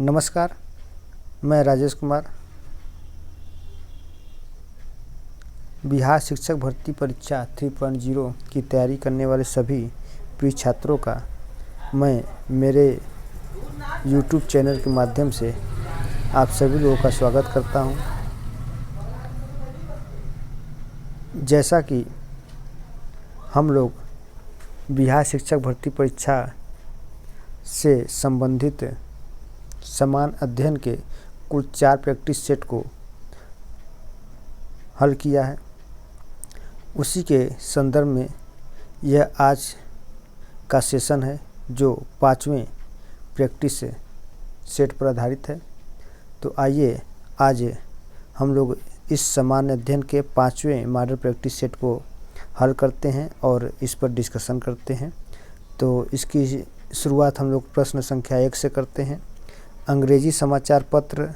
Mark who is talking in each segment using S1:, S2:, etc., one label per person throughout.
S1: नमस्कार, मैं राजेश कुमार। बिहार शिक्षक भर्ती परीक्षा 3.0 की तैयारी करने वाले सभी प्रिय छात्रों का मैं मेरे YouTube चैनल के माध्यम से आप सभी लोगों का स्वागत करता हूं। जैसा कि हम लोग बिहार शिक्षक भर्ती परीक्षा से संबंधित समान अध्ययन के कुल 4 प्रैक्टिस सेट को हल किया है, उसी के संदर्भ में यह आज का सेशन है जो 5वें प्रैक्टिस सेट पर आधारित है। तो आइए आज हम लोग इस सामान्य अध्ययन के 5वें मॉडल प्रैक्टिस सेट को हल करते हैं और इस पर डिस्कशन करते हैं। तो इसकी शुरुआत हम लोग प्रश्न संख्या 1 से करते हैं। अंग्रेजी समाचार पत्र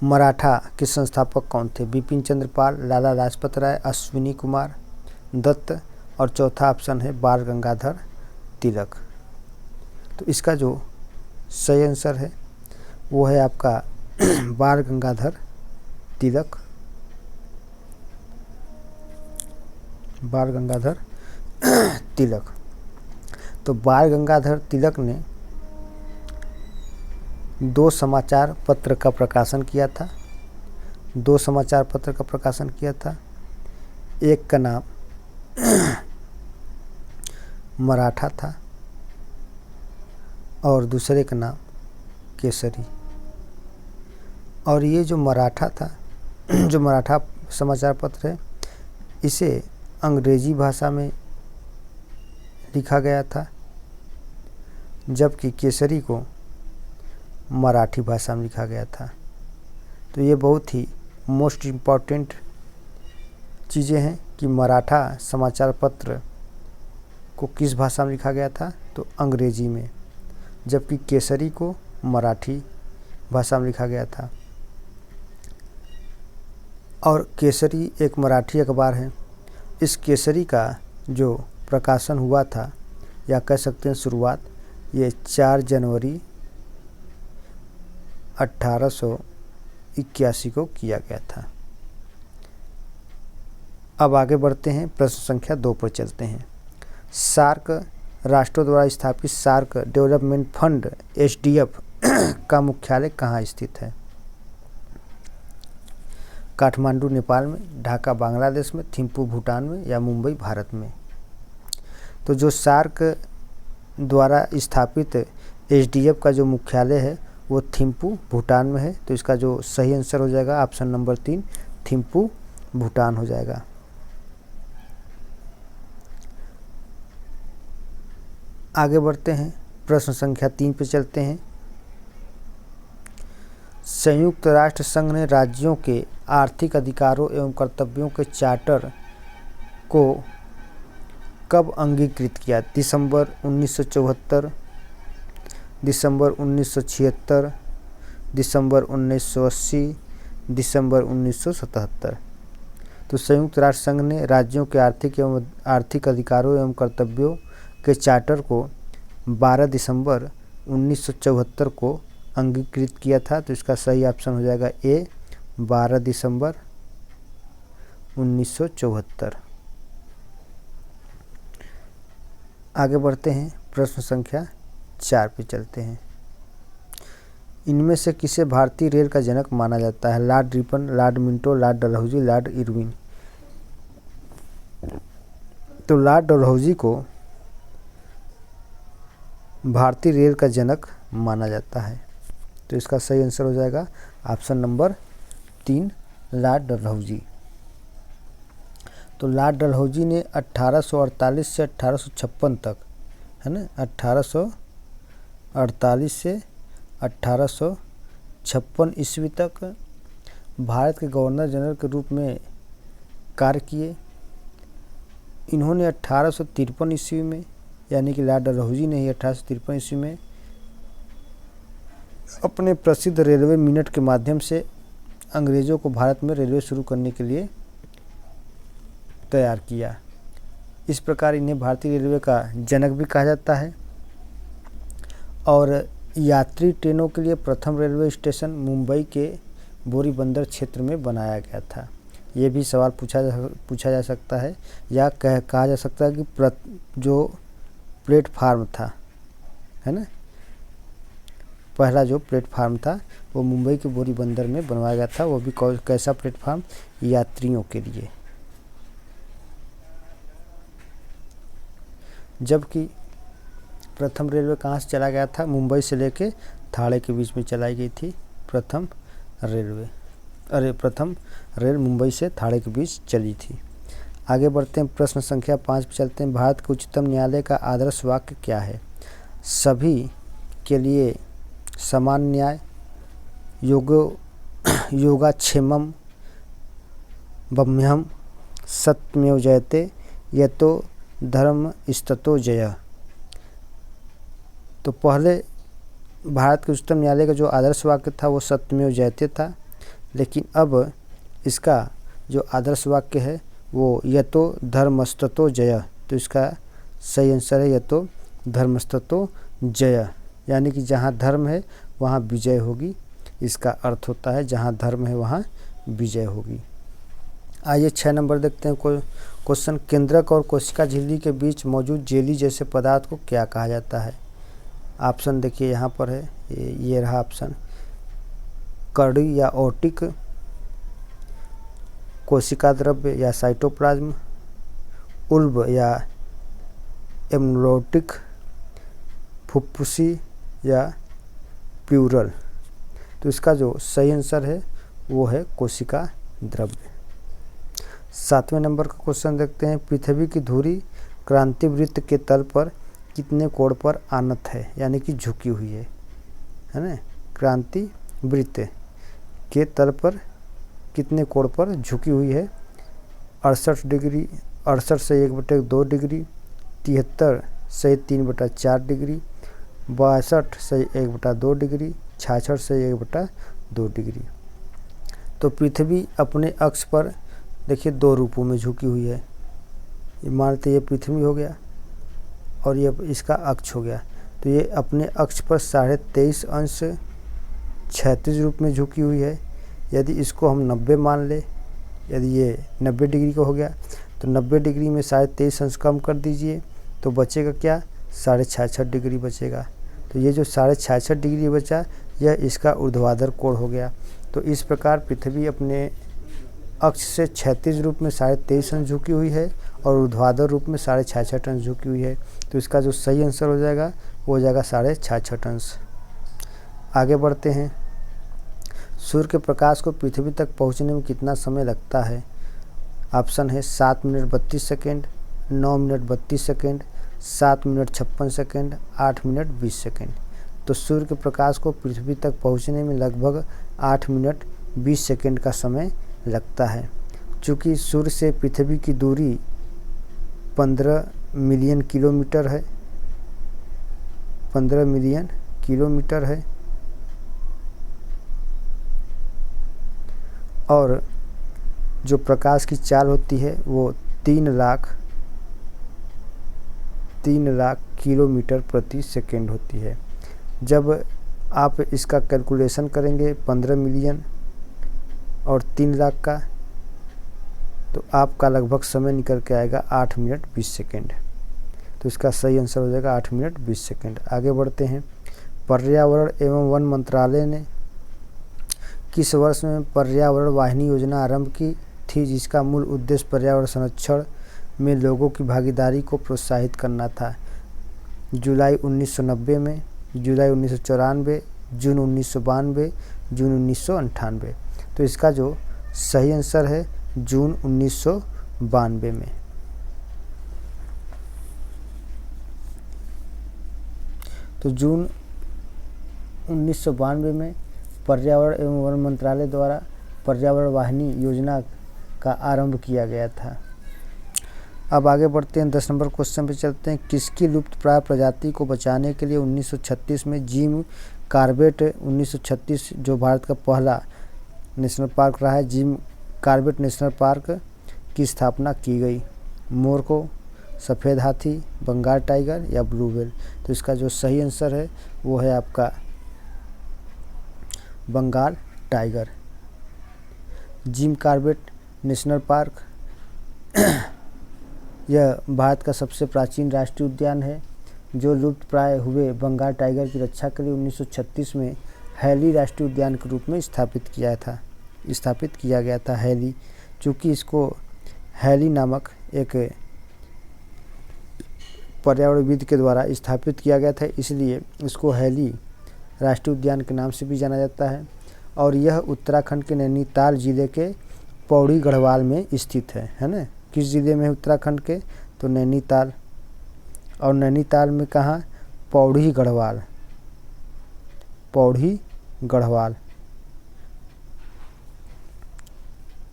S1: मराठा के संस्थापक कौन थे? बिपिन चंद्र पाल, लाला लाजपत राय, अश्विनी कुमार दत्त और चौथा ऑप्शन है बाल गंगाधर तिलक। तो इसका जो सही आंसर है वो है आपका बाल गंगाधर तिलक। बाल गंगाधर तिलक। तो बाल गंगाधर तिलक ने 2 समाचार पत्र का प्रकाशन किया था। 2 समाचार पत्र का प्रकाशन किया था। एक का नाम मराठा था और दूसरे का नाम केसरी। और ये जो मराठा था, जो मराठा समाचार पत्र है, इसे अंग्रेजी भाषा में लिखा गया था, जबकि केसरी को मराठी भाषा में लिखा गया था। तो ये बहुत ही मोस्ट इम्पॉर्टेंट चीज़ें हैं कि मराठा समाचार पत्र को किस भाषा में लिखा गया था, तो अंग्रेजी में, जबकि केसरी को मराठी भाषा में लिखा गया था। और केसरी एक मराठी अखबार है। इस केसरी का जो प्रकाशन हुआ था, या कह सकते हैं शुरुआत, ये 4 जनवरी 1881 को किया गया था। अब आगे बढ़ते हैं, प्रश्न संख्या 2 पर चलते हैं। सार्क राष्ट्रों द्वारा स्थापित सार्क डेवलपमेंट फंड SDF का मुख्यालय कहाँ स्थित है? काठमांडू नेपाल में, ढाका बांग्लादेश में, थिम्पू भूटान में या मुंबई भारत में? तो जो सार्क द्वारा स्थापित SDF का जो मुख्यालय है वो थिम्पू भूटान में है। तो इसका जो सही आंसर हो जाएगा ऑप्शन नंबर 3, थिम्पू भूटान हो जाएगा। आगे बढ़ते हैं, प्रश्न संख्या 3 पे चलते हैं। संयुक्त राष्ट्र संघ ने राज्यों के आर्थिक अधिकारों एवं कर्तव्यों के चार्टर को कब अंगीकृत किया? दिसंबर 1974, दिसंबर 1976, दिसंबर 1980, दिसंबर 1977। तो संयुक्त राष्ट्र संघ ने राज्यों के आर्थिक अधिकारों एवं कर्तव्यों के चार्टर को 12 दिसंबर 1974 को अंगीकृत किया था। तो इसका सही ऑप्शन हो जाएगा ए, 12 दिसंबर 1974। आगे बढ़ते हैं, प्रश्न संख्या 4 पे चलते हैं। इनमें से किसे भारतीय रेल का जनक माना जाता है? Lord Ripon, Lord Minto, Lord Dalhousie, Lord Irwin? तो लॉर्ड डलहौजी को भारतीय रेल का जनक माना जाता है। तो इसका सही आंसर हो जाएगा ऑप्शन नंबर 3, लॉर्ड डलहौजी। तो लॉर्ड डलहौजी ने 1848 से 1856 तक, है ना, 1848 से 1856 ईस्वी तक भारत के गवर्नर जनरल के रूप में कार्य किए। इन्होंने 1853 ईस्वी में, यानी कि लॉर्ड डलहौजी ने ही 1853 ईस्वी में अपने प्रसिद्ध रेलवे मिनट के माध्यम से अंग्रेज़ों को भारत में रेलवे शुरू करने के लिए तैयार किया। इस प्रकार इन्हें भारतीय रेलवे का जनक भी कहा जाता है। और यात्री ट्रेनों के लिए प्रथम रेलवे स्टेशन मुंबई के बोरीबंदर क्षेत्र में बनाया गया था। ये भी सवाल पूछा जा सकता है या कहा जा सकता है कि जो प्लेटफार्म था, है ना, पहला जो प्लेटफार्म था वो मुंबई के बोरीबंदर में बनवाया गया था। वो भी कैसा प्लेटफार्म? यात्रियों के लिए। जबकि प्रथम रेलवे कहाँ से चला गया था? मुंबई से लेके थाने के बीच में चलाई गई थी प्रथम रेल मुंबई से थाने के बीच चली थी। आगे बढ़ते हैं, प्रश्न संख्या 5 पे चलते हैं। भारत के उच्चतम न्यायालय का आदर्श वाक्य क्या है? सभी के लिए समान न्याय, योगाक्षेमम ब्रह्म्यहम्, सत्यमेव जयते, यतो धर्मस्ततो जयः। तो पहले भारत के उच्चतम न्यायालय का जो आदर्श वाक्य था वो सत्यमेव जयते था, लेकिन अब इसका जो आदर्श वाक्य है वो यतो धर्मस्ततो जयः। तो इसका सही आंसर है यतो धर्मस्ततो जयः, यानी कि जहाँ धर्म है वहाँ विजय होगी। इसका अर्थ होता है जहाँ धर्म है वहाँ विजय होगी। आइए 6 नंबर देखते हैं क्वेश्चन। केंद्रक और कोशिका झिल्ली के बीच मौजूद जेली जैसे पदार्थ को क्या कहा जाता है? ऑप्शन देखिए यहाँ पर है, ये रहा ऑप्शन। कर्डी या ओटिक, कोशिका द्रव्य या साइटोप्लाज्म, उल्ब या एम्ब्रोटिक, फुफ्फुसी या प्यूरल। तो इसका जो सही आंसर है वो है कोशिका द्रव्य। 7वें नंबर का क्वेश्चन देखते हैं। पृथ्वी की धुरी क्रांति वृत्त के तल पर कितने कोण पर आनत है, यानी कि झुकी हुई है ना? क्रांति वृत्त के तल पर कितने कोण पर झुकी हुई है? 68 डिग्री, 68 से 1/2 डिग्री, 73 से 3/4 डिग्री, 62 से 1/2 डिग्री, 66 से 1/2 डिग्री। तो पृथ्वी अपने अक्ष पर देखिए 2 रूपों में झुकी हुई है। ये मानते ये पृथ्वी हो गया और ये इसका अक्ष हो गया। तो ये अपने अक्ष पर 23.5 अंश क्षैतिज रूप में झुकी हुई है। यदि इसको हम 90 मान ले, यदि ये 90 डिग्री का हो गया तो 90 डिग्री में 23.5 अंश कम कर दीजिए तो बचेगा क्या? 66.5 डिग्री बचेगा। तो ये जो 66.5 डिग्री बचा यह इसका ऊर्ध्वाधर कोण हो गया। तो इस प्रकार पृथ्वी अपने अक्ष से क्षैतिज रूप में 23.5 अंश झुकी हुई है और ऊर्ध्वाधर रूप में 66.5 अंश झुकी हुई है। तो इसका जो सही आंसर हो जाएगा वो हो जाएगा 66.5 अंश। आगे बढ़ते हैं। सूर्य के प्रकाश को पृथ्वी तक पहुंचने में कितना समय लगता है? ऑप्शन है 7 minute 32 second, 9 minute 32 second, 7 minute 56 second, 8 minute 20 second. तो सूर्य के प्रकाश को पृथ्वी तक पहुंचने में लगभग 8 मिनट 20 सेकेंड का समय लगता है। चूँकि सूर्य से पृथ्वी की दूरी 15 मिलियन किलोमीटर है, 15 मिलियन किलोमीटर है और जो प्रकाश की चाल होती है वो 3 लाख किलोमीटर प्रति सेकेंड होती है। जब आप इसका कैलकुलेशन करेंगे 15 मिलियन और 3 लाख का, तो आपका लगभग समय निकल के आएगा 8 मिनट 20 सेकेंड। तो इसका सही आंसर हो जाएगा 8 मिनट 20 सेकेंड। आगे बढ़ते हैं। पर्यावरण एवं वन मंत्रालय ने किस वर्ष में पर्यावरण वाहिनी योजना आरंभ की थी, जिसका मूल उद्देश्य पर्यावरण संरक्षण में लोगों की भागीदारी को प्रोत्साहित करना था? जुलाई 1990 में, जुलाई 1994, जून 1992, जून 1998। तो इसका जो सही आंसर है जून 1992 में। तो जून 1992 में पर्यावरण एवं वन मंत्रालय द्वारा पर्यावरण वाहिनी योजना का आरंभ किया गया था। अब आगे बढ़ते हैं, 10 नंबर क्वेश्चन पे चलते हैं। किसकी लुप्तप्राय प्रजाति को बचाने के लिए 1936 में जिम कॉर्बेट 1936 जो भारत का पहला नेशनल पार्क रहा है, जिम कॉर्बेट नेशनल पार्क की स्थापना की गई? मोर को, सफ़ेद हाथी, बंगाल टाइगर या ब्लू व्हेल? तो इसका जो सही आंसर है वो है आपका Bengal tiger. Jim Corbett National Park यह भारत का सबसे प्राचीन राष्ट्रीय उद्यान है जो लुप्त प्राय हुए बंगाल टाइगर की रक्षा के लिए 1936 में हैली राष्ट्रीय उद्यान के रूप में स्थापित किया गया था। हैली, चूँकि इसको हैली नामक एक पर्यावरणविद के द्वारा स्थापित किया गया था, इसलिए इसको हैली राष्ट्रीय उद्यान के नाम से भी जाना जाता है। और यह उत्तराखंड के नैनीताल जिले के पौड़ी गढ़वाल में स्थित है ना। किस जिले में है उत्तराखंड के? तो नैनीताल। और नैनीताल में कहाँ? पौड़ी गढ़वाल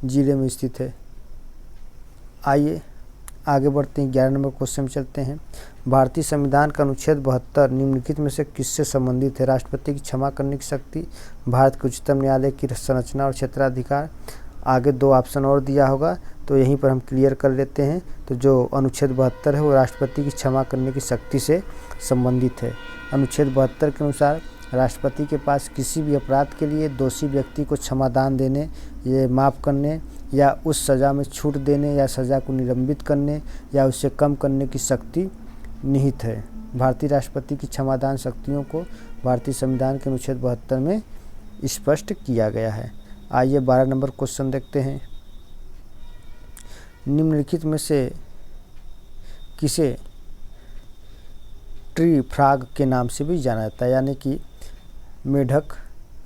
S1: जिले में स्थित है। आइए आगे बढ़ते हैं, 11 नंबर क्वेश्चन में चलते हैं। भारतीय संविधान का अनुच्छेद 72 निम्नलिखित में से किससे संबंधित है? राष्ट्रपति की क्षमा करने की शक्ति, भारत के उच्चतम न्यायालय की संरचना और क्षेत्राधिकार। आगे 2 ऑप्शन और दिया होगा तो यहीं पर हम क्लियर कर लेते हैं। तो जो अनुच्छेद 72 है वो राष्ट्रपति की क्षमा करने की शक्ति से संबंधित है। अनुच्छेद 72 के अनुसार राष्ट्रपति के पास किसी भी अपराध के लिए दोषी व्यक्ति को क्षमादान देने, ये माफ़ करने या उस सज़ा में छूट देने या सज़ा को निलंबित करने या उसे कम करने की शक्ति निहित है। भारतीय राष्ट्रपति की क्षमादान शक्तियों को भारतीय संविधान के अनुच्छेद 72 में स्पष्ट किया गया है। आइए 12 नंबर क्वेश्चन देखते हैं। निम्नलिखित में से किसे ट्री फ्रॉग के नाम से भी जाना जाता है? यानी कि मेढक,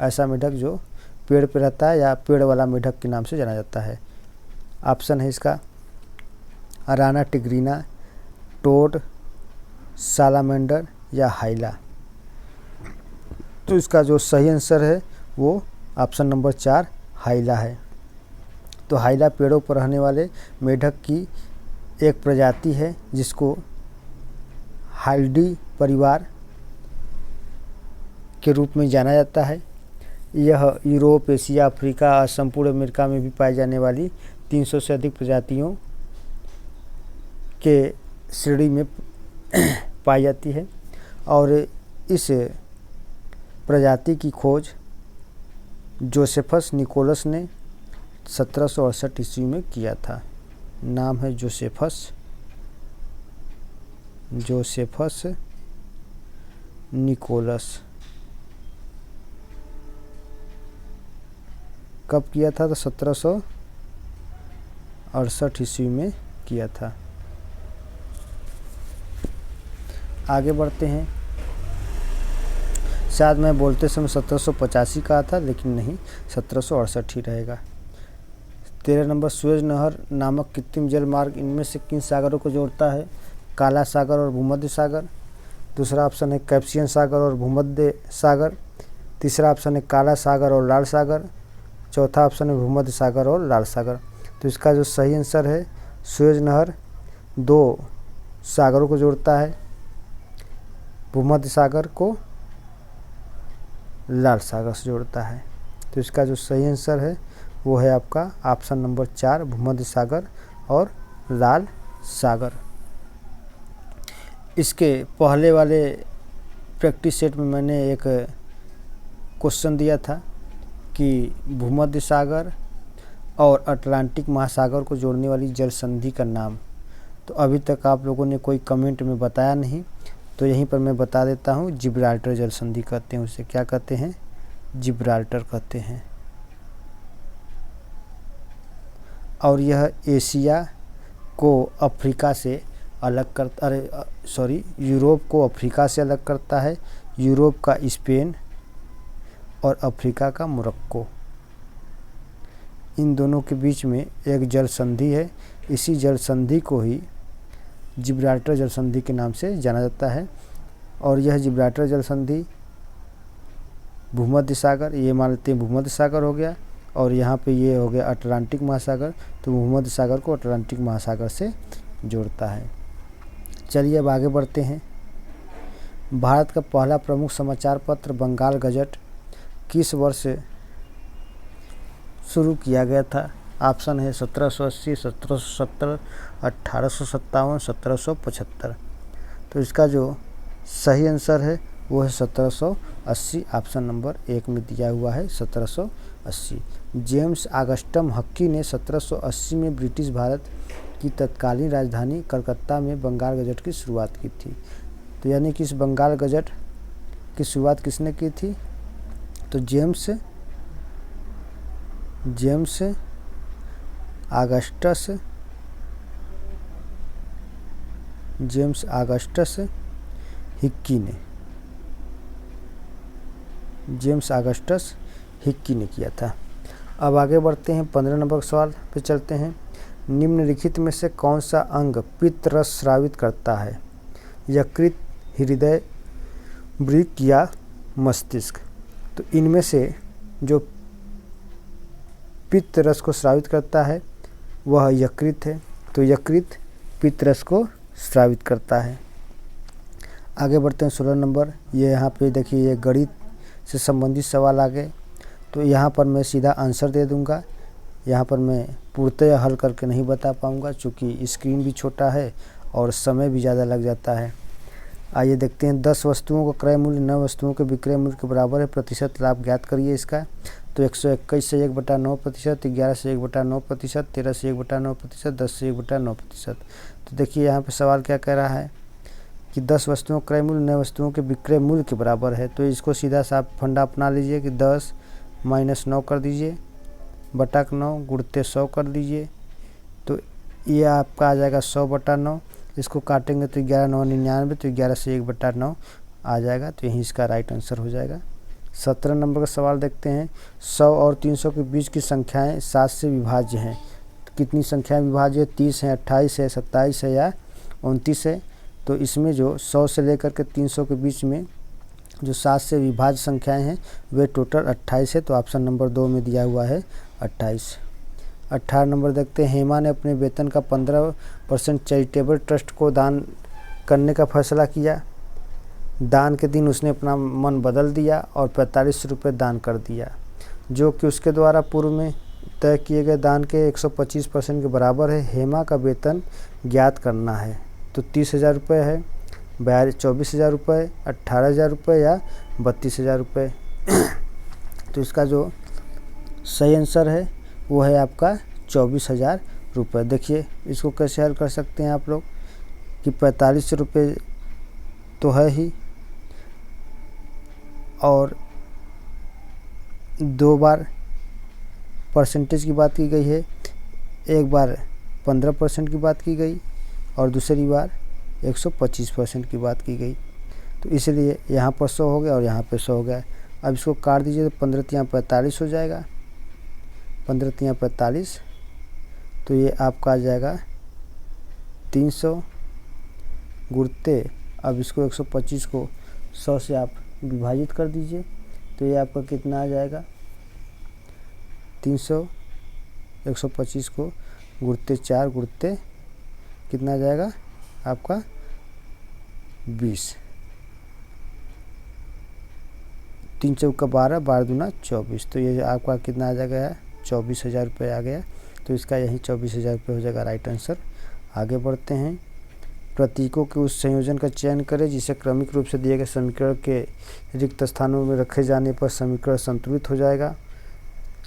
S1: ऐसा मेढक जो पेड़ पे रहता है या पेड़ वाला मेढक के नाम से जाना जाता है। ऑप्शन है इसका अराना टिग्रीना, टोड, सालामेंडर या हाइला। तो इसका जो सही आंसर है वो ऑप्शन नंबर 4 हाइला है। तो हाइला पेड़ों पर रहने वाले मेढक की एक प्रजाति है जिसको हाइडी परिवार के रूप में जाना जाता है। यह यूरोप, एशिया, अफ्रीका और संपूर्ण अमेरिका में भी पाई जाने वाली 300 से अधिक प्रजातियों के श्रेणी में पाई जाती है। और इस प्रजाति की खोज जोसेफस निकोलस ने 1768 ईस्वी में किया था। नाम है जोसेफस निकोलस। कब किया था? तो 1768 ईस्वी में किया था। आगे बढ़ते हैं। शायद मैं बोलते समय 1785 कहा था, लेकिन नहीं, 1768 ही रहेगा। 13 नंबर, सुएज नहर नामक कृत्रिम जल मार्ग इनमें से किन सागरों को जोड़ता है? काला सागर और भूमध्य सागर। दूसरा ऑप्शन है कैस्पियन सागर और भूमध्य सागर। तीसरा ऑप्शन है काला सागर और लाल सागर। चौथा ऑप्शन है भूमध्य सागर और लाल सागर। तो इसका जो सही आंसर है, सुएज नहर 2 सागरों को जोड़ता है, भूमध्य सागर को लाल सागर से जोड़ता है। तो इसका जो सही आंसर है वो है आपका ऑप्शन नंबर 4 भूमध्य सागर और लाल सागर। इसके पहले वाले प्रैक्टिस सेट में मैंने एक क्वेश्चन दिया था कि भूमध्य सागर और अटलांटिक महासागर को जोड़ने वाली जल संधि का नाम। तो अभी तक आप लोगों ने कोई कमेंट में बताया नहीं, तो यहीं पर मैं बता देता हूँ। जिब्राल्टर जल संधि कहते हैं उसे। क्या कहते हैं? जिब्राल्टर कहते हैं। और यह एशिया को अफ्रीका से अलग करता, यूरोप को अफ्रीका से अलग करता है। यूरोप का स्पेन और अफ्रीका का मोरक्को, इन दोनों के बीच में एक जल संधि है। इसी जल संधि को ही जिब्राल्टर जल संधि के नाम से जाना जाता है। और यह जिब्राल्टर जल संधि भूमध्य सागर, ये मान लेते हैं भूमध्य सागर हो गया, और यहाँ पे ये हो गया अटलांटिक महासागर। तो भूमध्य सागर को अटलांटिक महासागर से जोड़ता है। चलिए अब आगे बढ़ते हैं। भारत का पहला प्रमुख समाचार पत्र बंगाल गजट किस वर्ष शुरू किया गया था? ऑप्शन है 1780, 1770, 1857, 1775। तो इसका जो सही आंसर है वो है 1780, ऑप्शन नंबर 1 में दिया हुआ है 1780। जेम्स ऑगस्टस हक्की ने 1780 में ब्रिटिश भारत की तत्कालीन राजधानी कलकत्ता में बंगाल गजट की शुरुआत की थी। तो यानी कि इस बंगाल गजट की शुरुआत किसने की थी? तो जेम्स ऑगस्टस हिक्की ने किया था। अब आगे बढ़ते हैं, 15 नंबर सवाल पे चलते हैं। निम्नलिखित में से कौन सा अंग पित्त रस स्रावित करता है? यकृत, हृदय, वृक्क या मस्तिष्क? तो इनमें से जो पित्त रस को स्रावित करता है वह यकृत है। तो यकृत पित्त रस को स्रावित करता है। आगे बढ़ते हैं 16 नंबर। ये यहाँ पे देखिए, ये गणित से संबंधित सवाल आ गए। तो यहाँ पर मैं सीधा आंसर दे दूँगा। यहाँ पर मैं पूर्णतः हल करके नहीं बता पाऊँगा क्योंकि स्क्रीन भी छोटा है और समय भी ज़्यादा लग जाता है। आइए देखते हैं, 10 वस्तुओं का क्रय मूल्य 9 वस्तुओं के विक्रय मूल्य के बराबर है, प्रतिशत लाभ ज्ञात करिए इसका। तो 121 से 1/9%, 11 से 1/9%, 13 से 1/9%, 10 से 1/9%। तो देखिए यहाँ पे सवाल क्या कह रहा है कि 10 वस्तुओं का क्रय मूल्य 9 वस्तुओं के विक्रय मूल्य के बराबर है। तो इसको सीधा सा आप फंडा अपना लीजिए कि 10 - 9 कर दीजिए, बटा 9 गुणते 100 कर दीजिए। तो ये आपका आ जाएगा 100/9। इसको काटेंगे तो 11 - 9 = 99, तो 11 से 1/9 आ जाएगा। तो यही इसका राइट आंसर हो जाएगा। 17 नंबर का सवाल देखते हैं। 100 और 300 के बीच की संख्याएं 7 से विभाज्य हैं। तो कितनी संख्याएं विभाज्य है? 30 है, 28 है, 27 है या 29 है। तो इसमें जो 100 से लेकर के 300 के बीच में जो 7 से विभाज्य संख्याएं हैं वे टोटल 28 है। तो ऑप्शन नंबर 2 में दिया हुआ है 28। 18 नंबर देखते हैं। हेमा ने अपने वेतन का 15% चैरिटेबल ट्रस्ट को दान करने का फैसला किया। दान के दिन उसने अपना मन बदल दिया और 45 रुपये दान कर दिया, जो कि उसके द्वारा पूर्व में तय किए गए दान के 125% के बराबर है। हेमा का वेतन ज्ञात करना है। तो 30,000 रुपये है, 24,000 रुपये, 18,000 रुपये या 32,000 रुपये। तो इसका जो सही आंसर है वो है आपका 24,000 रुपये। देखिए इसको कैसे हल कर सकते हैं आप लोग कि 45 रुपये तो है ही और 2 बार परसेंटेज की बात की गई है। एक बार 15% की बात की गई और दूसरी बार 125% की बात की गई। तो इसलिए यहाँ पर 100 हो गया और यहाँ पे 100 हो गया। अब इसको काट दीजिए तो 15 × 45 हो जाएगा। 15 × 45 तो ये आपका आ जाएगा 300 गुणते, अब इसको 125 को 100 से आप विभाजित कर दीजिए। तो ये आपका कितना आ जाएगा? 300 125 को गुणते 4 गुणते कितना आ जाएगा आपका 20। 3 चौका 12, 12 दूना 24। तो ये आपका कितना आ जाएगा? 24,000 रुपये आ गया। तो इसका यही 24,000 रुपये हो जाएगा राइट आंसर। आगे बढ़ते हैं। प्रतीकों के उस संयोजन का चयन करें जिसे क्रमिक रूप से दिए गए समीकरण के रिक्त स्थानों में रखे जाने पर समीकरण संतुलित हो जाएगा।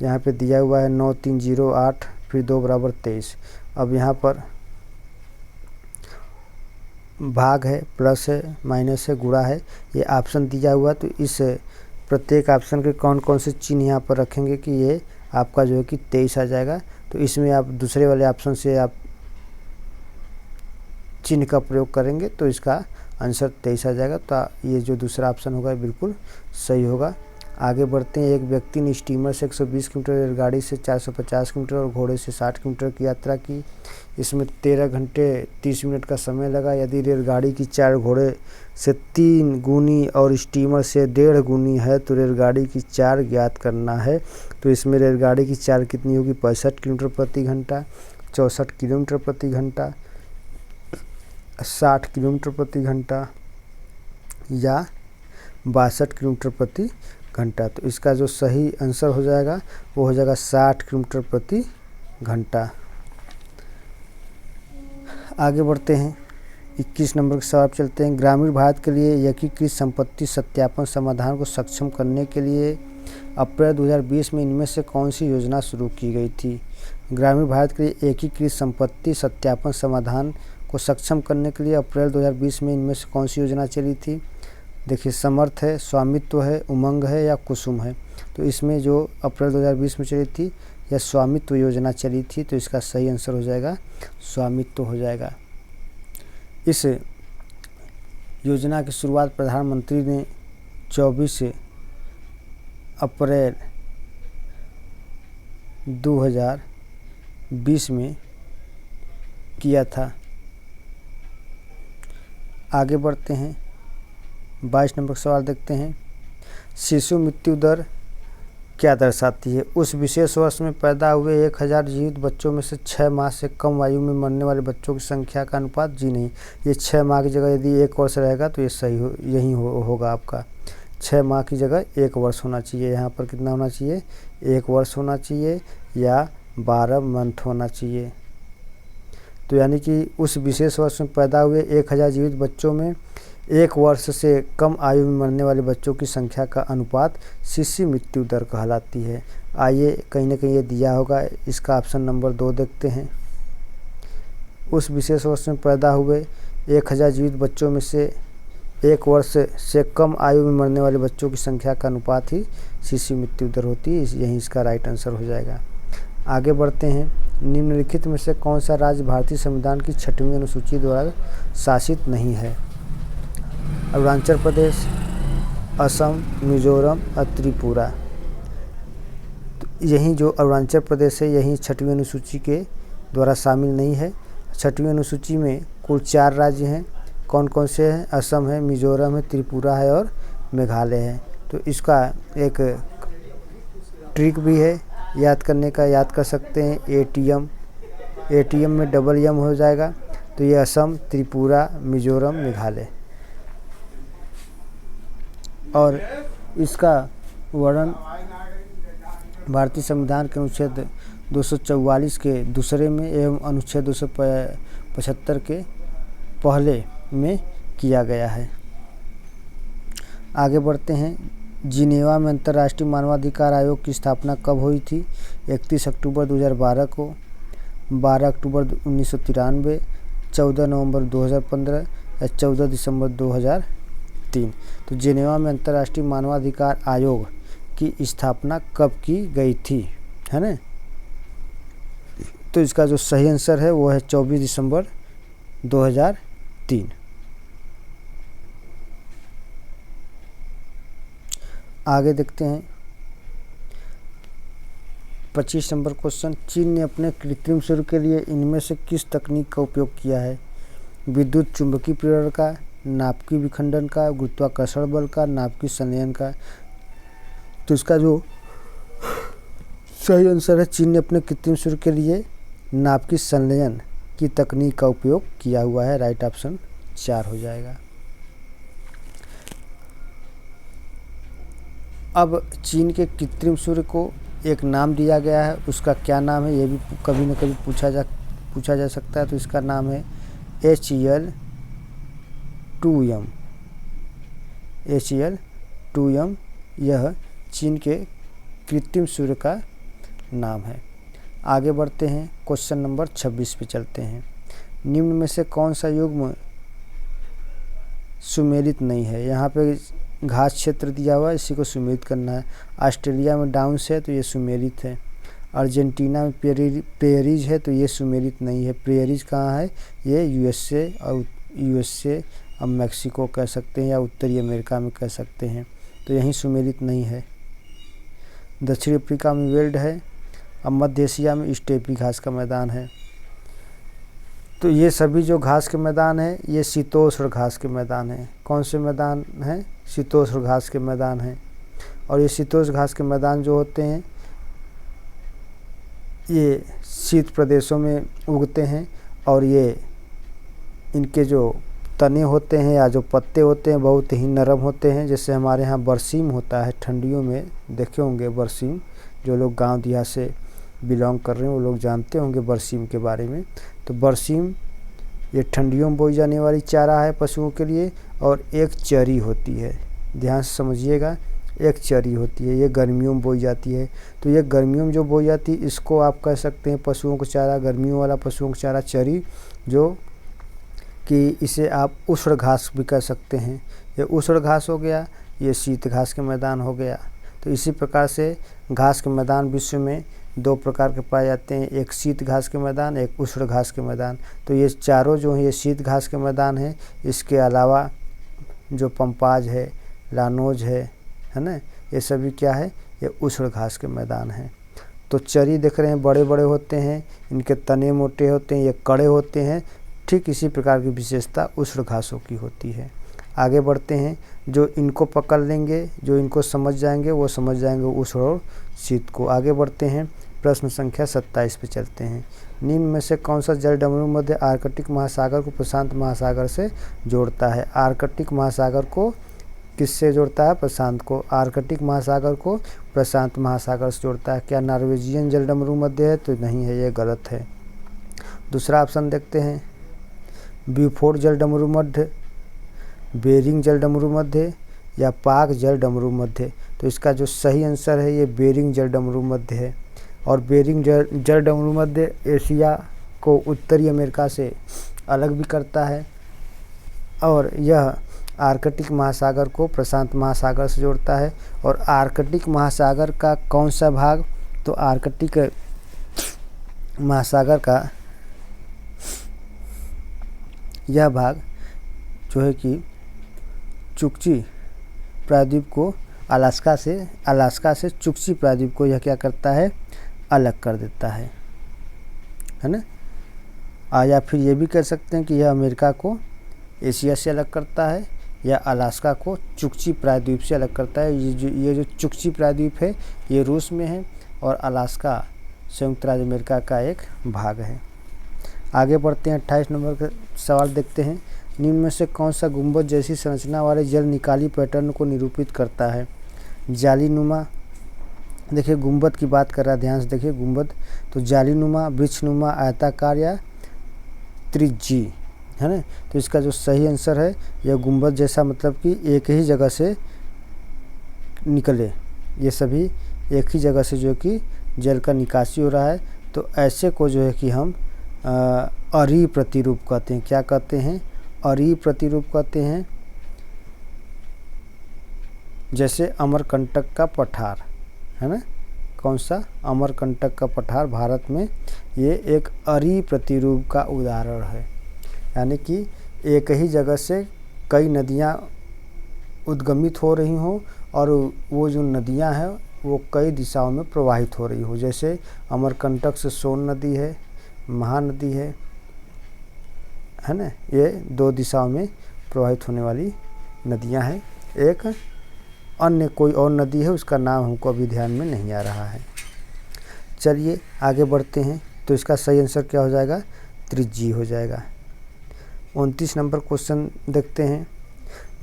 S1: यहाँ पे दिया हुआ है 9 3 0 8 फिर 2 = 23। अब यहाँ पर भाग है, प्लस है, माइनस है, गुणा है, ये ऑप्शन दिया हुआ। तो इस प्रत्येक ऑप्शन के कौन कौन से चिन्ह यहाँ पर रखेंगे कि ये आपका जो है कि 23 आ जाएगा। तो इसमें आप दूसरे वाले ऑप्शन से आप चिन्ह का प्रयोग करेंगे तो इसका आंसर 23 आ जाएगा। तो ये जो दूसरा ऑप्शन होगा बिल्कुल सही होगा। आगे बढ़ते हैं। एक व्यक्ति ने स्टीमर से 120 किलोमीटर, रेलगाड़ी से 450 किलोमीटर और घोड़े से 60 किलोमीटर की यात्रा की। इसमें 13 घंटे 30 मिनट का समय लगा। यदि रेलगाड़ी की 4 घोड़े से 3 गुनी और स्टीमर से 1.5 गुनी है तो रेलगाड़ी की 4 ज्ञात करना है। तो इसमें रेलगाड़ी की 4 कितनी होगी? 65 किलोमीटर प्रति घंटा, 64 किलोमीटर प्रति घंटा, 60 किलोमीटर प्रति घंटा या 62 किलोमीटर प्रति घंटा। तो इसका जो सही आंसर हो जाएगा वो हो जाएगा 60 किलोमीटर प्रति घंटा। आगे बढ़ते हैं। 21 नंबर के सवाल चलते हैं। ग्रामीण भारत के लिए एकीकृत संपत्ति सत्यापन समाधान को सक्षम करने के लिए अप्रैल 2020 में इनमें से कौन सी योजना शुरू की गई थी? ग्रामीण भारत के लिए एकीकृत संपत्ति सत्यापन समाधान को सक्षम करने के लिए अप्रैल 2020 में इनमें से कौन सी योजना चली थी? देखिए, समर्थ है, स्वामित्व है, उमंग है या कुसुम है। तो इसमें जो अप्रैल 2020 में चली थी यह स्वामित्व योजना चली थी, तो इसका सही आंसर हो जाएगा स्वामित्व हो जाएगा। इस योजना की शुरुआत प्रधानमंत्री ने 24 अप्रैल 2020 में किया था। आगे बढ़ते हैं, 22 नंबर का सवाल देखते हैं। शिशु मृत्यु दर क्या दर्शाती है? उस विशेष वर्ष में पैदा हुए 1000 जीवित बच्चों में से 6 माह से कम आयु में मरने वाले बच्चों की संख्या का अनुपात। जी नहीं, ये 6 माह की जगह यदि 1 वर्ष रहेगा तो ये सही यही होगा आपका। 6 माह की जगह 1 वर्ष होना चाहिए। यहाँ पर कितना होना चाहिए? 1 वर्ष होना चाहिए या 12 मंथ होना चाहिए। तो यानी कि उस विशेष वर्ष में पैदा हुए 1000 जीवित बच्चों में 1 वर्ष से कम आयु में मरने वाले बच्चों की संख्या का अनुपात शिशु मृत्यु दर कहलाती है। आइए, कहीं ना कहीं ये दिया होगा, इसका ऑप्शन नंबर 2 देखते हैं। उस विशेष वर्ष में पैदा हुए 1000 जीवित बच्चों में से 1 वर्ष से कम आयु में मरने वाले बच्चों की संख्या का अनुपात ही शिशु मृत्यु दर होती है। यही इसका राइट आंसर हो जाएगा। आगे बढ़ते हैं। निम्नलिखित में से कौन सा राज्य भारतीय संविधान की 6वीं अनुसूची द्वारा शासित नहीं है? अरुणाचल प्रदेश, असम, मिजोरम और त्रिपुरा। तो यही जो अरुणाचल प्रदेश है यही 6वीं अनुसूची के द्वारा शामिल नहीं है। 6वीं अनुसूची में कुल 4 राज्य हैं। कौन कौन से हैं? असम है, मिजोरम है, त्रिपुरा है और मेघालय है। तो इसका एक ट्रिक भी है याद करने का, याद कर सकते हैं एटीएम में डबल एम हो जाएगा। तो ये असम, त्रिपुरा, मिजोरम, मेघालय। और इसका वर्णन भारतीय संविधान के अनुच्छेद 244 के दूसरे में एवं अनुच्छेद 275 के पहले में किया गया है। आगे बढ़ते हैं। जिनेवा में अंतर्राष्ट्रीय मानवाधिकार आयोग की स्थापना कब हुई थी? 31 अक्टूबर 2012 को, 12 अक्टूबर 1993, 14 नवंबर 2015 या 14 दिसंबर 2003। तो जिनेवा में अंतर्राष्ट्रीय मानवाधिकार आयोग की स्थापना कब की गई थी, है ना? तो इसका जो सही आंसर है वो है 24 दिसंबर 2003। आगे देखते हैं 25 नंबर क्वेश्चन। चीन ने अपने कृत्रिम सूर्य के लिए इनमें से किस तकनीक का उपयोग किया है? विद्युत चुंबकीय प्रेरण का, नाभिकीय विखंडन का, गुरुत्वाकर्षण बल का, नाभिकीय संलयन का। तो इसका जो सही आंसर है चीन ने अपने कृत्रिम सूर्य के लिए नाभिकीय संलयन की तकनीक का उपयोग किया हुआ है। राइट ऑप्शन 4 हो जाएगा। अब चीन के कृत्रिम सूर्य को एक नाम दिया गया है, उसका क्या नाम है ये भी कभी न कभी पूछा जा सकता है। तो इसका नाम है HEL-2M। HEL-2M यह चीन के कृत्रिम सूर्य का नाम है। आगे बढ़ते हैं, क्वेश्चन नंबर 26 पे चलते हैं। निम्न में से कौन सा युग्म सुमेलित नहीं है? यहाँ पे घास क्षेत्र दिया हुआ है, इसी को सुमेलित करना है। ऑस्ट्रेलिया में डाउन्स है तो ये सुमेलित है। अर्जेंटीना में प्रेयरीज है तो ये सुमेलित नहीं है। प्रेयरीज कहाँ है? ये यूएसए और मैक्सिको कह सकते हैं या उत्तरी अमेरिका में कह सकते हैं। तो यहीं सुमेलित नहीं है। दक्षिण अफ्रीका में वेल्ड है। अब मध्य एशिया में स्टेपी घास का मैदान है। तो ये सभी जो घास के मैदान हैं ये शीतोष्ण घास के मैदान हैं। कौन से मैदान हैं? शीतोष्ण घास के मैदान हैं। और ये शीतोष्ण घास के मैदान जो होते हैं ये शीत प्रदेशों में उगते हैं और ये इनके जो तने होते हैं या जो पत्ते होते हैं बहुत ही नरम होते हैं। जैसे हमारे यहाँ बरसीम होता है, ठंडियों में देखे होंगे बरसीम। जो लोग गांव दिया से बिलोंग कर रहे हैं वो लोग जानते होंगे बरसीम के बारे में। तो बरसीम ये ठंडियों में बोई जाने वाली चारा है पशुओं के लिए, और एक चरी होती है, ध्यान से समझिएगा, एक चरी होती है, ये गर्मियों में बोई जाती है। तो ये गर्मियों में जो बोई जाती है इसको आप कह सकते हैं पशुओं को चारा, गर्मियों वाला पशुओं को चारा चरी, जो कि इसे आप उष्ण घास भी कह सकते हैं। ये उष्ण घास हो गया, ये शीत घास के मैदान हो गया। तो इसी प्रकार से घास के मैदान विश्व में दो प्रकार के पाए जाते हैं, एक शीत घास के मैदान, एक उष्ण घास के मैदान। तो ये चारों जो हैं ये शीत घास के मैदान हैं। इसके अलावा जो पंपाज है, लानोज है ना, ये सभी क्या है, ये उष्ण घास के मैदान हैं। तो चरी देख रहे हैं बड़े बड़े होते हैं, इनके तने मोटे होते हैं, ये कड़े होते हैं। ठीक इसी प्रकार की विशेषता उष्ण घासों की होती है। आगे बढ़ते हैं, जो इनको पकड़ लेंगे, जो इनको समझ जाएंगे, वो समझ जाएंगे उष्ण और शीत को। आगे बढ़ते हैं, प्रश्न संख्या 27 पे चलते हैं। निम्न में से कौन सा जल डमरू मध्य आर्कटिक महासागर को प्रशांत महासागर से जोड़ता है? आर्कटिक महासागर को किससे जोड़ता है? प्रशांत को। आर्कटिक महासागर को प्रशांत महासागर से जोड़ता है। क्या नॉर्वेजियन जल डमरू मध्य है? तो नहीं है, ये गलत है। दूसरा ऑप्शन देखते हैं, ब्यूफोर्ड जल डमरू मध्य, बेरिंग जल डमरू मध्य या पाक जल डमरू मध्य। तो इसका जो सही आंसर है ये बेरिंग जल डमरू मध्य है। और बेरिंग जल डमरू मध्य एशिया को उत्तरी अमेरिका से अलग भी करता है, और यह आर्कटिक महासागर को प्रशांत महासागर से जोड़ता है। और आर्कटिक महासागर का कौन सा भाग? तो आर्कटिक महासागर का यह भाग जो है कि चुकची प्रायद्वीप को अलास्का से चुकची प्रायद्वीप को यह क्या करता है? अलग कर देता है ना। या फिर ये भी कह सकते हैं कि यह अमेरिका को एशिया से अलग करता है, या अलास्का को चुकची प्रायद्वीप से अलग करता है। ये जो चुकची प्रायद्वीप है ये रूस में है, और अलास्का संयुक्त राज्य अमेरिका का एक भाग है। आगे बढ़ते हैं, 28 नंबर का सवाल देखते हैं। निम्न में से कौन सा गुंबद जैसी संरचना वाले जल निकाली पैटर्न को निरूपित करता है? जालीनुमा, देखिए गुंबद की बात कर रहा है, ध्यान से देखिए गुंबद। तो जालीनुमा, वृक्षनुमा, आयताकार या त्रिज्यी, है ना। तो इसका जो सही आंसर है यह गुंबद जैसा, मतलब कि एक ही जगह से निकले, ये सभी एक ही जगह से जो कि जल का निकासी हो रहा है। तो ऐसे को जो है कि हम अरी प्रतिरूप कहते हैं। क्या कहते हैं? अरी प्रतिरूप कहते हैं। जैसे अमरकंटक का पठार, है ना, कौन सा? अमरकंटक का पठार भारत में, ये एक अरी प्रतिरूप का उदाहरण है। यानी कि एक ही जगह से कई नदियाँ उद्गमित हो रही हों, और वो जो नदियाँ हैं वो कई दिशाओं में प्रवाहित हो रही हो। जैसे अमरकंटक से सोन नदी है, महानदी है ना, ये दो दिशाओं में प्रवाहित होने वाली नदियां हैं। एक अन्य कोई और नदी है, उसका नाम हमको अभी ध्यान में नहीं आ रहा है। चलिए आगे बढ़ते हैं। तो इसका सही आंसर क्या हो जाएगा? त्रिज्यी हो जाएगा। 29 नंबर क्वेश्चन देखते हैं।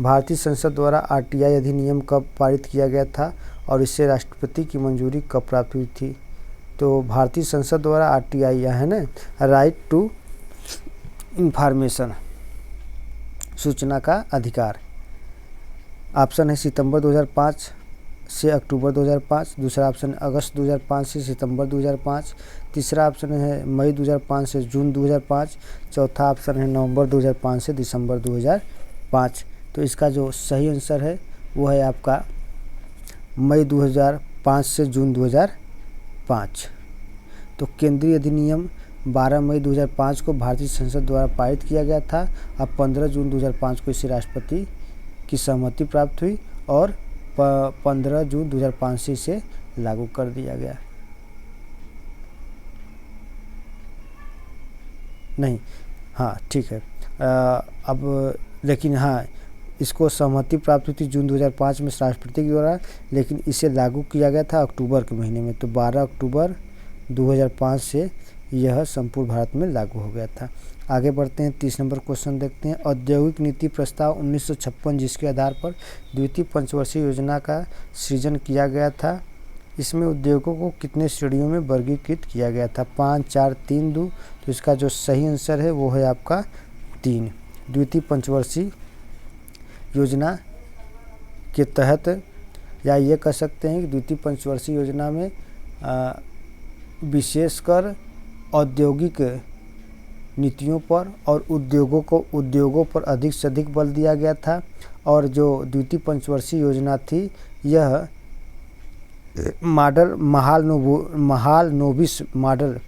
S1: भारतीय संसद द्वारा आरटीआई अधिनियम कब पारित किया गया था और इससे राष्ट्रपति की मंजूरी कब प्राप्त हुई थी? तो भारतीय संसद द्वारा आरटीआई है ना, राइट टू इंफॉर्मेशन, सूचना का अधिकार। ऑप्शन है सितंबर 2005 से अक्टूबर 2005, दूसरा ऑप्शन है अगस्त 2005 से सितंबर 2005, तीसरा ऑप्शन है मई 2005 से जून 2005, चौथा ऑप्शन है नवंबर 2005 से दिसंबर 2005। तो इसका जो सही आंसर है वो है आपका मई 2005 से जून 2005। तो केंद्रीय अधिनियम 12 मई 2005 को भारतीय संसद द्वारा पारित किया गया था। अब 15 जून 2005 को इसे राष्ट्रपति की सहमति प्राप्त हुई और 15 जून 2005 से इसे लागू कर दिया गया। नहीं, हाँ ठीक है। अब लेकिन हाँ, इसको सहमति प्राप्त हुई थी जून 2005 में राष्ट्रपति के द्वारा, लेकिन इसे लागू किया गया था अक्टूबर के महीने में। तो 12 अक्टूबर 2005 से यह संपूर्ण भारत में लागू हो गया था। आगे बढ़ते हैं, 30 नंबर क्वेश्चन देखते हैं। औद्योगिक नीति प्रस्ताव 1956 जिसके आधार पर द्वितीय पंचवर्षीय योजना का सृजन किया गया था, इसमें उद्योगों को कितने श्रेणियों में वर्गीकृत किया गया था? 5, 4, 3, 2। तो इसका जो सही आंसर है वो है आपका 3 द्वितीय पंचवर्षीय योजना के तहत, या ये कह सकते हैं कि द्वितीय पंचवर्षीय योजना में विशेषकर औद्योगिक नीतियों पर और उद्योगों पर अधिक से अधिक बल दिया गया था। और जो द्वितीय पंचवर्षीय योजना थी यह महालनोबिस मॉडल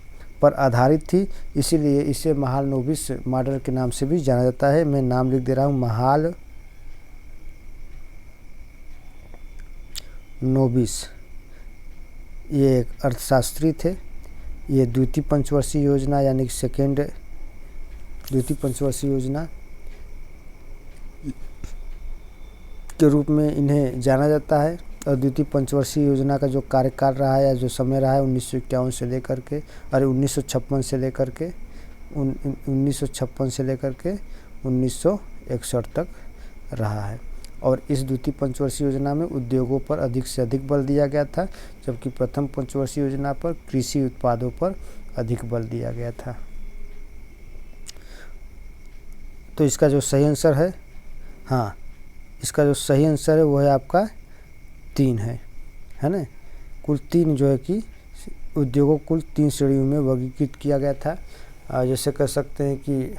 S1: पर आधारित थी, इसीलिए इसे महालनोबिस मॉडल के नाम से भी जाना जाता है। मैं नाम लिख दे रहा हूँ, महालनोबिस। ये एक अर्थशास्त्री थे। ये द्वितीय पंचवर्षीय योजना यानी कि सेकेंड द्वितीय पंचवर्षीय योजना के रूप में इन्हें जाना जाता है। और द्वितीय पंचवर्षीय योजना का जो कार्यकाल रहा है या जो समय रहा है 1951 से लेकर के 1956 से लेकर के 1961 तक रहा है। और इस द्वितीय पंचवर्षीय योजना में उद्योगों पर अधिक से अधिक बल दिया गया था, जबकि प्रथम पंचवर्षीय योजना पर कृषि उत्पादों पर अधिक बल दिया गया था। तो इसका जो सही आंसर है, हाँ, इसका जो सही आंसर है वो है आपका 3 है ना। कुल 3 जो है कि उद्योगों को कुल 3 श्रेणियों में वर्गीकृत किया गया था। जैसे कह सकते हैं कि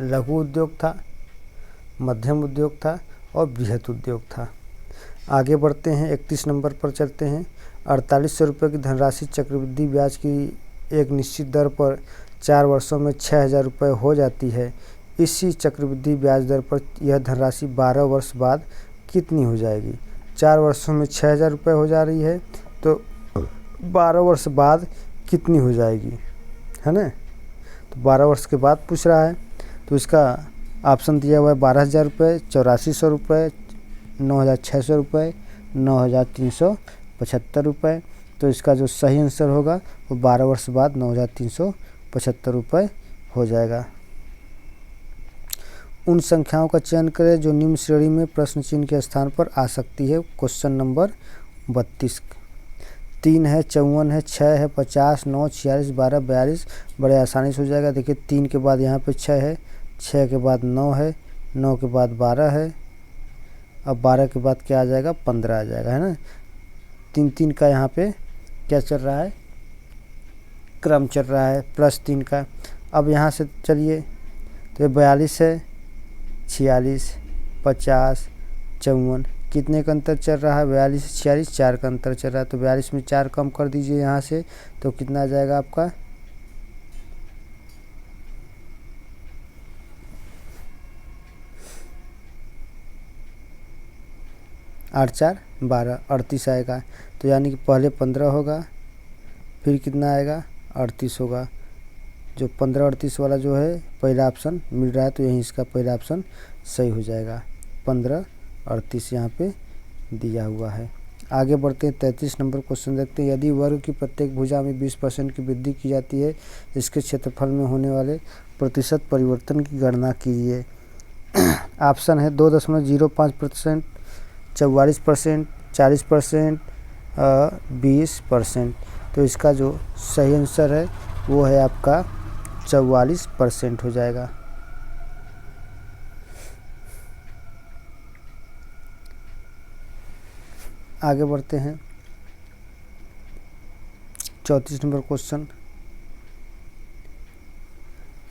S1: लघु उद्योग था, मध्यम उद्योग था और बृहत उद्योग था। आगे बढ़ते हैं, 31 नंबर पर चलते हैं। 4800 रुपये की धनराशि चक्रवृद्धि ब्याज की एक निश्चित दर पर 4 वर्षों में 6000 रुपये हो जाती है। इसी चक्रवृद्धि ब्याज दर पर यह धनराशि 12 वर्ष बाद कितनी हो जाएगी? 4 वर्षों में 6000 रुपये हो जा रही है, तो 12 वर्ष बाद कितनी हो जाएगी, है ना। तो 12 वर्ष के बाद पूछ रहा है, तो इसका ऑप्शन दिया हुआ है 12,000 रुपये, 8400 रुपये, 9,600 रुपये, 9,375 रुपये। तो इसका जो सही आंसर होगा वो 12 वर्ष बाद 9,375 रुपये हो जाएगा। उन संख्याओं का चयन करें जो निम्न श्रेणी में प्रश्न चिन्ह के स्थान पर आ सकती है। क्वेश्चन नंबर 32 3 है, 54 है, 6 है, 50, 9, 46, 12, 42। बड़े आसानी से हो जाएगा। देखिए 3 के बाद यहाँ पे 6 है, 6 के बाद 9 है, 9 के बाद 12 है, अब 12 के बाद क्या आ जाएगा? 15 आ जाएगा, है ना। 3 का यहाँ पे क्या चल रहा है? क्रम चल रहा है, +3 का। अब यहाँ से चलिए, तो 42 है, 46, 50, 54, कितने का अंतर चल रहा है? 42 से 46, 4 का अंतर चल रहा है। तो 42 में 4 कम कर दीजिए यहाँ से, तो कितना आ जाएगा आपका? 8 4 12, 38 आएगा। तो यानी कि पहले 15 होगा, फिर कितना आएगा? 38 होगा। जो 15-38 वाला जो है पहला ऑप्शन मिल रहा है, तो यही इसका पहला ऑप्शन सही हो जाएगा। 15-38 यहाँ पे दिया हुआ है। आगे बढ़ते हैं, 33 नंबर क्वेश्चन देखते हैं। यदि वर्ग की प्रत्येक भुजा में 20% की वृद्धि की जाती है, इसके क्षेत्रफल में होने वाले प्रतिशत परिवर्तन की गणना कीजिए। ऑप्शन है 2.05%, 44%, 40%, 20%। तो इसका जो सही आंसर है वो है आपका 44% हो जाएगा। आगे बढ़ते हैं, 34 नंबर क्वेश्चन।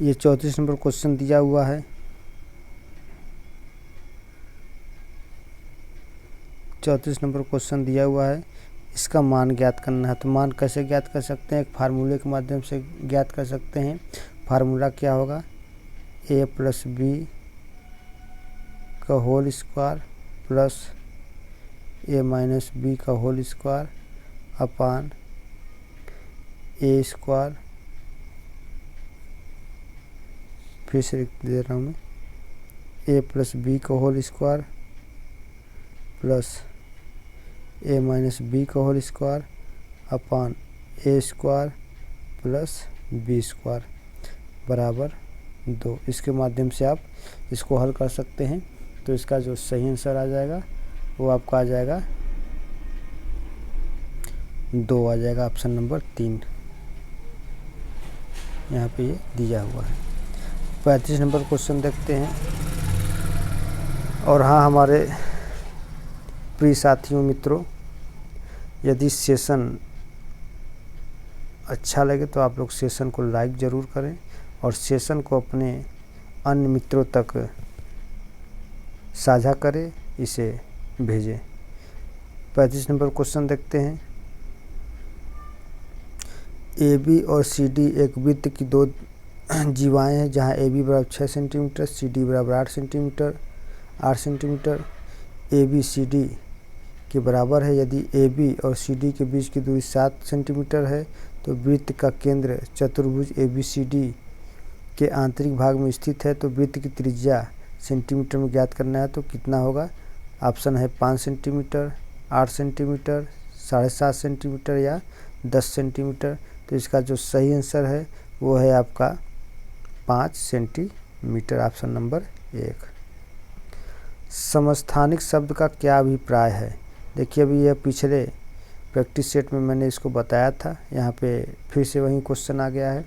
S1: ये 34 नंबर क्वेश्चन दिया हुआ है। 34 नंबर क्वेश्चन दिया हुआ है, इसका मान ज्ञात करना है। तो मान कैसे ज्ञात कर सकते हैं? एक फार्मूले के माध्यम से ज्ञात कर सकते हैं। फार्मूला क्या होगा? a + b का whole square plus a - b का whole square upon a square, फिर से दे रहा हूँ मैं, a + b का whole square plus a - b का whole square upon a square plus b square बराबर 2। इसके माध्यम से आप इसको हल कर सकते हैं। तो इसका जो सही आंसर आ जाएगा वो आपका आ जाएगा 2 आ जाएगा, ऑप्शन नंबर 3 यहाँ पे ये दिया हुआ है। 35 नंबर क्वेश्चन देखते हैं। और हाँ हमारे प्रिय साथियों मित्रों, यदि सेशन अच्छा लगे तो आप लोग सेशन को लाइक ज़रूर करें और सेशन को अपने अन्य मित्रों तक साझा करें, इसे भेजें। 35 नंबर क्वेश्चन देखते हैं। ए बी और सी डी एक वृत्त की दो जीवाएँ हैं, जहाँ ए बी बराबर 6 सेंटीमीटर, सी डी बराबर 8 centimetre. A B C D के बराबर है। यदि ए बी और सी डी के बीच की दूरी 7 सेंटीमीटर है तो वृत्त का केंद्र चतुर्भुज ए बी सी डी के आंतरिक भाग में स्थित है। तो वृत्त की त्रिज्या सेंटीमीटर में ज्ञात करना है, तो कितना होगा? ऑप्शन है 5 सेंटीमीटर, 8 सेंटीमीटर, 7.5 सेंटीमीटर या 10 सेंटीमीटर। तो इसका जो सही आंसर है वो है आपका 5 सेंटीमीटर, ऑप्शन नंबर 1। समस्थानिक शब्द का क्या अभिप्राय है? देखिए अभी यह पिछले प्रैक्टिस सेट में मैंने इसको बताया था, यहाँ पे फिर से वही क्वेश्चन आ गया है।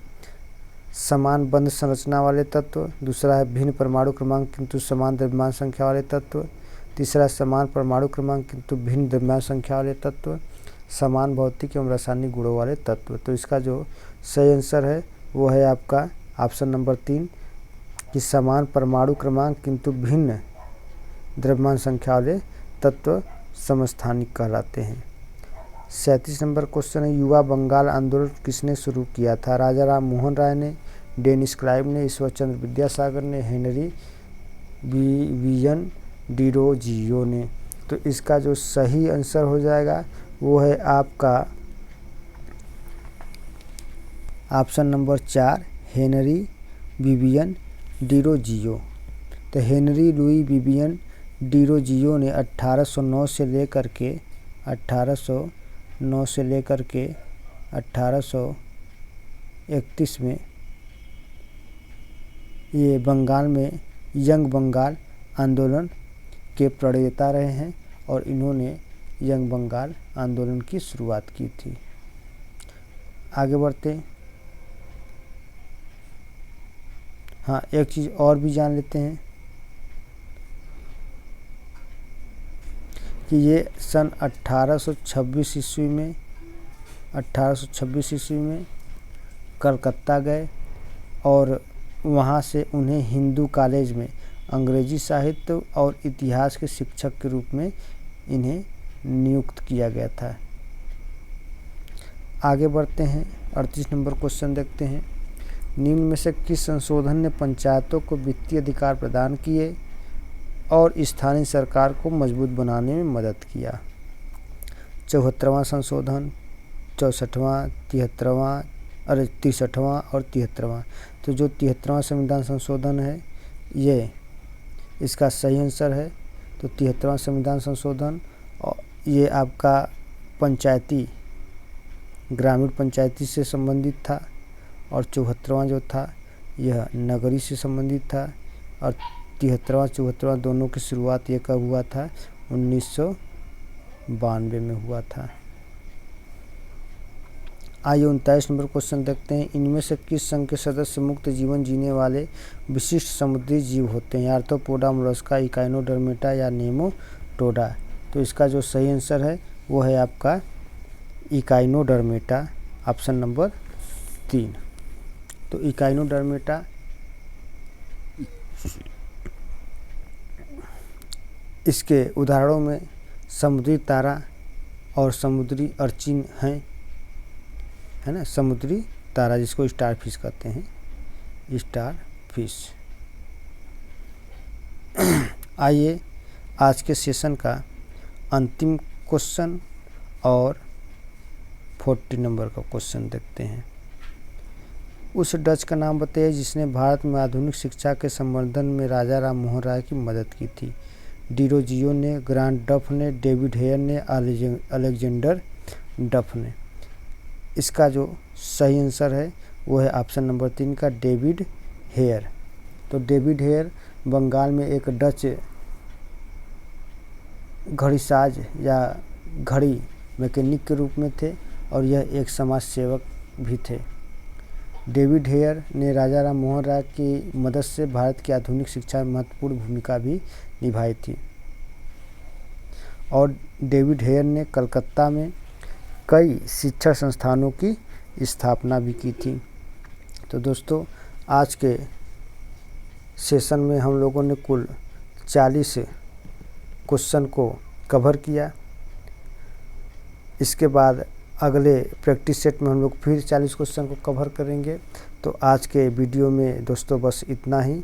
S1: समान बंध संरचना वाले तत्व, दूसरा है भिन्न परमाणु क्रमांक किंतु समान द्रव्यमान संख्या वाले तत्व, तीसरा समान परमाणु क्रमांक किंतु भिन्न द्रव्यमान संख्या वाले तत्व, समान भौतिक एवं रासायनिक गुणों वाले तत्व। तो इसका जो सही आंसर है वो है आपका ऑप्शन नंबर 3 कि समान परमाणु क्रमांक किंतु भिन्न द्रव्यमान संख्या वाले तत्व समस्थानिक कहलाते हैं। 37 नंबर क्वेश्चन है, युवा बंगाल आंदोलन किसने शुरू किया था? राजा राम मोहन राय ने, डेनिस क्लाइव ने, ईश्वरचंद्र विद्यासागर ने, हेनरी विवियन डिरोजियो ने। तो इसका जो सही आंसर हो जाएगा वो है आपका option number 4 Henry Vivian Derozio. तो हेनरी लुई विवियन डिरोजियो ने 1809 से लेकर के 1831 में ये बंगाल में यंग बंगाल आंदोलन के प्रणेता रहे हैं और इन्होंने यंग बंगाल आंदोलन की शुरुआत की थी। आगे बढ़ते, हाँ एक चीज़ और भी जान लेते हैं कि ये सन 1826 ईस्वी में कलकत्ता गए और वहाँ से उन्हें हिंदू कॉलेज में अंग्रेजी साहित्य और इतिहास के शिक्षक के रूप में इन्हें नियुक्त किया गया था। आगे बढ़ते हैं, 38 नंबर क्वेश्चन देखते हैं। निम्न में से किस संशोधन ने पंचायतों को वित्तीय अधिकार प्रदान किए और स्थानीय सरकार को मजबूत बनाने में मदद किया? 74वां संशोधन, 64वां, 63वां और 73वां। तो जो 73वां संविधान संशोधन है ये इसका सही आंसर है। तो 73वां संविधान संशोधन और ये आपका पंचायती ग्रामीण पंचायती से संबंधित था और 74वां जो था यह नगरी से संबंधित था और 73वां 74वां दोनों की शुरुआत ये कब हुआ था? 1992 में हुआ था। आइए 39 नंबर क्वेश्चन देखते हैं। इनमें से किस संघ के सदस्य मुक्त जीवन जीने वाले विशिष्ट समुद्री जीव होते हैं? आर्थ्रोपोडा, मोलस्का, इकाइनोडर्मेटा या नेमाटोडा। तो इसका जो सही आंसर है वो है आपका इकाइनोडर्मेटा, ऑप्शन नंबर 3। तो इकाइनोडर्मेटा इसके उदाहरणों में समुद्री तारा और समुद्री अर्चिन हैं, है ना। समुद्री तारा जिसको स्टार फिश कहते हैं, स्टार फिश। आइए आज के सेशन का अंतिम क्वेश्चन और 40 नंबर का क्वेश्चन देखते हैं। उस डच का नाम बताइए जिसने भारत में आधुनिक शिक्षा के संवर्धन में राजा राम मोहन राय की मदद की थी? डिरोजियो ने, ग्रांट डफ ने, डेविड हेयर ने, अलेक्जेंडर डफ ने। इसका जो सही आंसर है वो है ऑप्शन नंबर 3 का डेविड हेयर। तो डेविड हेयर बंगाल में एक डच घड़ीसाज या घड़ी मैकेनिक के रूप में थे और यह एक समाज सेवक भी थे। डेविड हेयर ने राजा राम मोहन राय की मदद से भारत की आधुनिक शिक्षा में महत्वपूर्ण भूमिका भी निभाई थी। और डेविड हेयर ने कलकत्ता में कई शिक्षा संस्थानों की स्थापना भी की थी। तो दोस्तों, आज के सेशन में हम लोगों ने कुल 40 क्वेश्चन को कवर किया। इसके बाद अगले प्रैक्टिस सेट में हम लोग फिर 40 क्वेश्चन को कवर करेंगे। तो आज के वीडियो में दोस्तों बस इतना ही।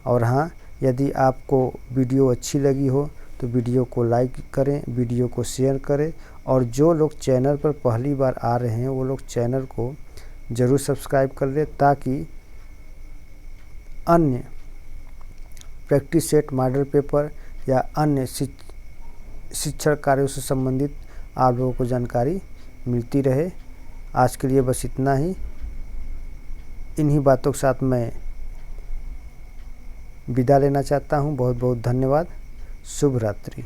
S1: और हाँ, यदि आपको वीडियो अच्छी लगी हो तो वीडियो को लाइक करें, वीडियो को शेयर करें, और जो लोग चैनल पर पहली बार आ रहे हैं वो लोग चैनल को ज़रूर सब्सक्राइब कर लें, ताकि अन्य प्रैक्टिस सेट, मॉडल पेपर या अन्य शिक्षण कार्यों से संबंधित आप लोगों को जानकारी मिलती रहे। आज के लिए बस इतना ही। इन्हीं बातों के साथ मैं विदा लेना चाहता हूँ। बहुत बहुत धन्यवाद। शुभ रात्रि।